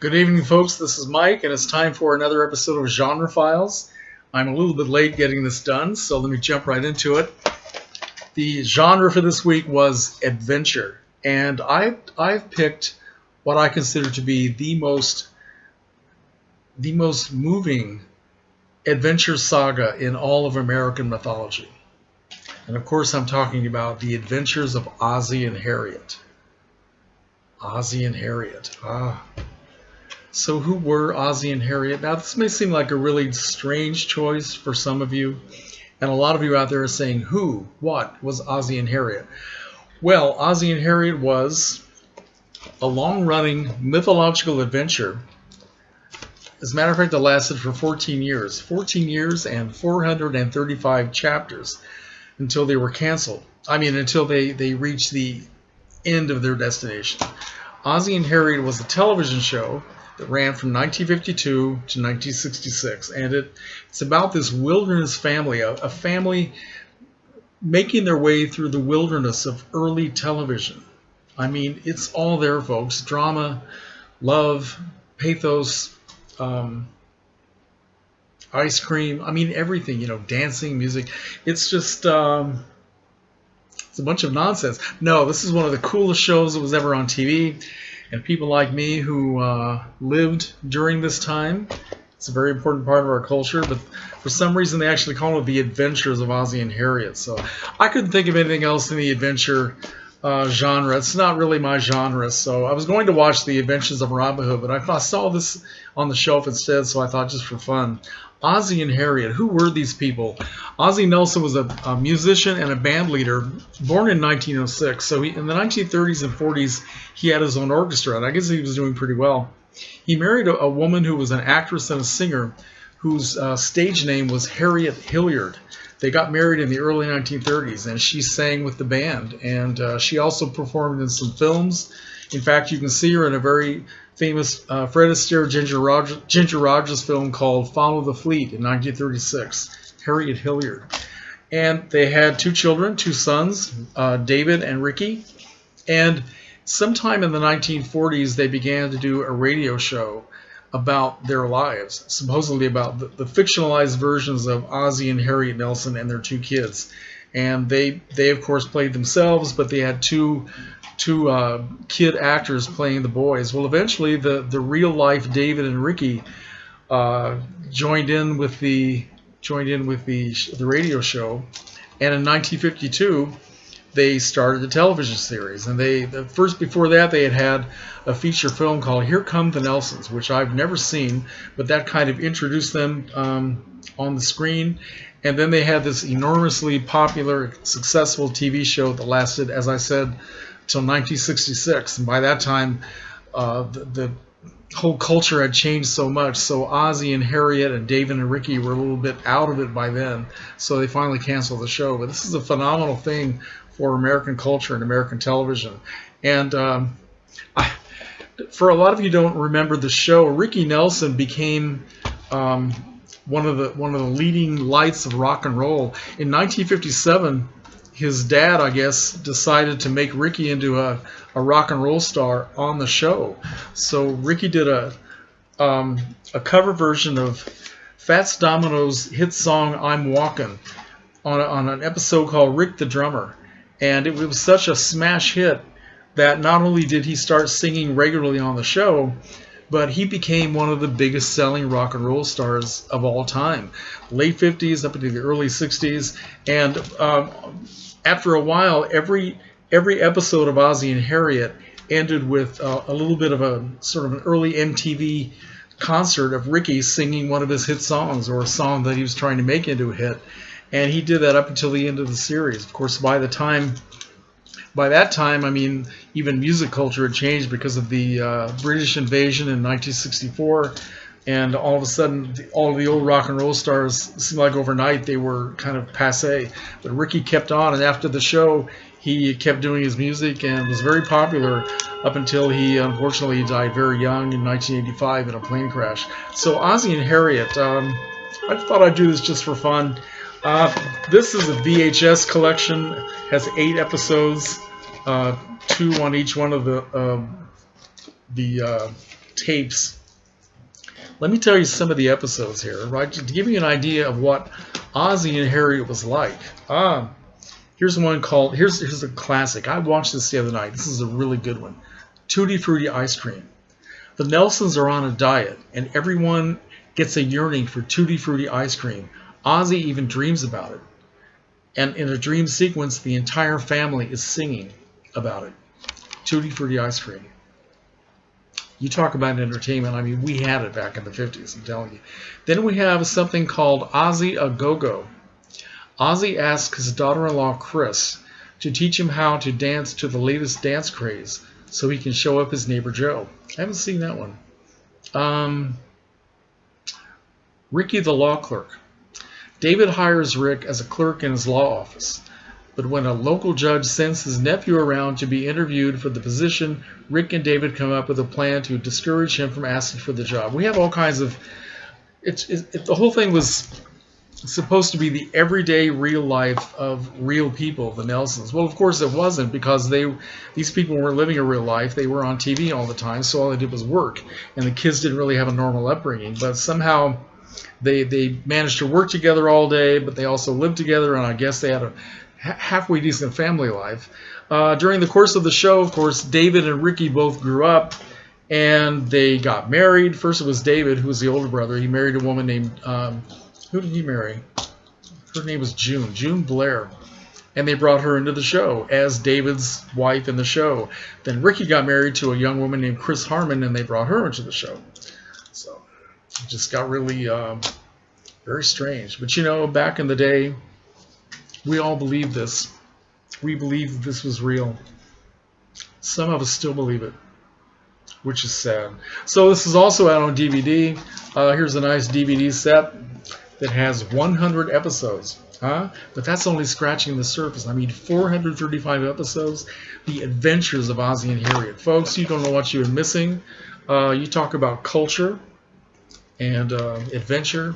Good evening, folks. This is Mike, and it's time for another episode of Genre Files. I'm a little bit late getting this done, so let me jump right into it. The genre for this week was adventure, and I've picked what I consider to be the most moving adventure saga in all of American mythology. And of course, I'm talking about the adventures of Ozzie and Harriet. Ozzie and Harriet. So who were Ozzie and Harriet? Now, this may seem like a really strange choice for some of you, and a lot of you out there are saying, what was Ozzie and Harriet? Well, Ozzie and Harriet was a long-running mythological adventure. As a matter of fact, it lasted for 14 years. 14 years and 435 chapters until they were canceled. Until they reached the end of their destination. Ozzie and Harriet was a television show that ran from 1952 to 1966, and it's about this wilderness family, a family making their way through the wilderness of early television. It's all there, folks. Drama, love, pathos, ice cream, everything, dancing, music. It's just, it's a bunch of nonsense. No, this is one of the coolest shows that was ever on TV. And people like me who lived during this time, it's a very important part of our culture, but for some reason they actually call it The Adventures of Ozzie and Harriet. So I couldn't think of anything else in the adventure genre. It's not really my genre, so I was going to watch The Adventures of Robin Hood, but I saw this on the shelf instead, so I thought just for fun. Ozzie and Harriet, who were these people? Ozzie Nelson was a musician and a band leader, born in 1906. So in the 1930s and 40s, he had his own orchestra, and I guess he was doing pretty well. He married a woman who was an actress and a singer whose stage name was Harriet Hilliard. They got married in the early 1930s, and she sang with the band, and she also performed in some films. In fact, you can see her in a very famous Fred Astaire Ginger Rogers film called Follow the Fleet in 1936, Harriet Hilliard. And they had two children, two sons, David and Ricky. And sometime in the 1940s, they began to do a radio show about their lives, supposedly about the fictionalized versions of Ozzie and Harriet Nelson and their two kids. And they of course played themselves, but they had two kid actors playing the boys. Well, eventually the real life David and Ricky joined in with the radio show, and in 1952 they started the television series. And before that they had a feature film called Here Come the Nelsons, which I've never seen, but that kind of introduced them on the screen. And then they had this enormously popular, successful TV show that lasted, as I said, till 1966. And by that time, the whole culture had changed so much. So Ozzie and Harriet and David and Ricky were a little bit out of it by then. So they finally canceled the show. But this is a phenomenal thing for American culture and American television. And for a lot of you who don't remember the show, Ricky Nelson became one of the leading lights of rock and roll. In 1957, his dad, I guess, decided to make Ricky into a rock and roll star on the show. So Ricky did a cover version of Fats Domino's hit song "I'm Walkin'" on an episode called Rick the Drummer, and it was such a smash hit that not only did he start singing regularly on the show, but he became one of the biggest selling rock and roll stars of all time. Late 50s up into the early 60s. And after a while, every episode of Ozzie and Harriet ended with a little bit of a sort of an early MTV concert of Ricky singing one of his hit songs, or a song that he was trying to make into a hit. And he did that up until the end of the series. Of course, by that time, even music culture had changed because of the British invasion in 1964, and all of a sudden, all of the old rock and roll stars seemed like overnight they were kind of passé. But Ricky kept on, and after the show, he kept doing his music and was very popular up until he unfortunately died very young in 1985 in a plane crash. So Ozzie and Harriet, I thought I'd do this just for fun. This is a VHS collection, has 8 episodes, 2 on each one of the tapes. Let me tell you some of the episodes here, right? To give you an idea of what Ozzie and Harriet was like. Here's one called, here's a classic. I watched this the other night. This is a really good one. Tutti Frutti ice cream. The Nelsons are on a diet, and everyone gets a yearning for Tutti Frutti ice cream. Ozzie even dreams about it. And in a dream sequence, the entire family is singing about it. Tutti Frutti ice cream. You talk about entertainment. I mean, we had it back in the 50s, I'm telling you. Then we have something called Ozzie a Go-Go. Ozzie asks his daughter-in-law, Chris, to teach him how to dance to the latest dance craze so he can show up his neighbor Joe. I haven't seen that one. Ricky the law clerk. David hires Rick as a clerk in his law office. But when a local judge sends his nephew around to be interviewed for the position, Rick and David come up with a plan to discourage him from asking for the job. We have all kinds of... the whole thing was supposed to be the everyday real life of real people, the Nelsons. Well, of course it wasn't, because these people weren't living a real life. They were on TV all the time, so all they did was work. And the kids didn't really have a normal upbringing. But somehow they managed to work together all day, but they also lived together, and I guess they had a halfway decent family life. During the course of the show, of course, David and Ricky both grew up, and they got married. First it was David, who was the older brother. He married a woman named, who did he marry? Her name was June Blair. And they brought her into the show as David's wife in the show. Then Ricky got married to a young woman named Chris Harmon, and they brought her into the show. So it just got really very strange. But you know, back in the day, we all believed this. We believed this was real. Some of us still believe it, which is sad. So this is also out on DVD. Here's a nice DVD set that has 100 episodes. But that's only scratching the surface. I mean, 435 episodes. The Adventures of Ozzie and Harriet. Folks, you don't know what you're missing. You talk about culture and adventure,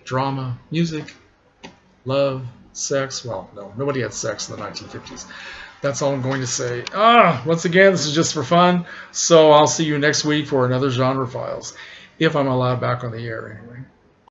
drama, music, love, sex. Well, no, nobody had sex in the 1950s. That's all I'm going to say. Once again, this is just for fun. So I'll see you next week for another Genre Files, if I'm allowed back on the air anyway.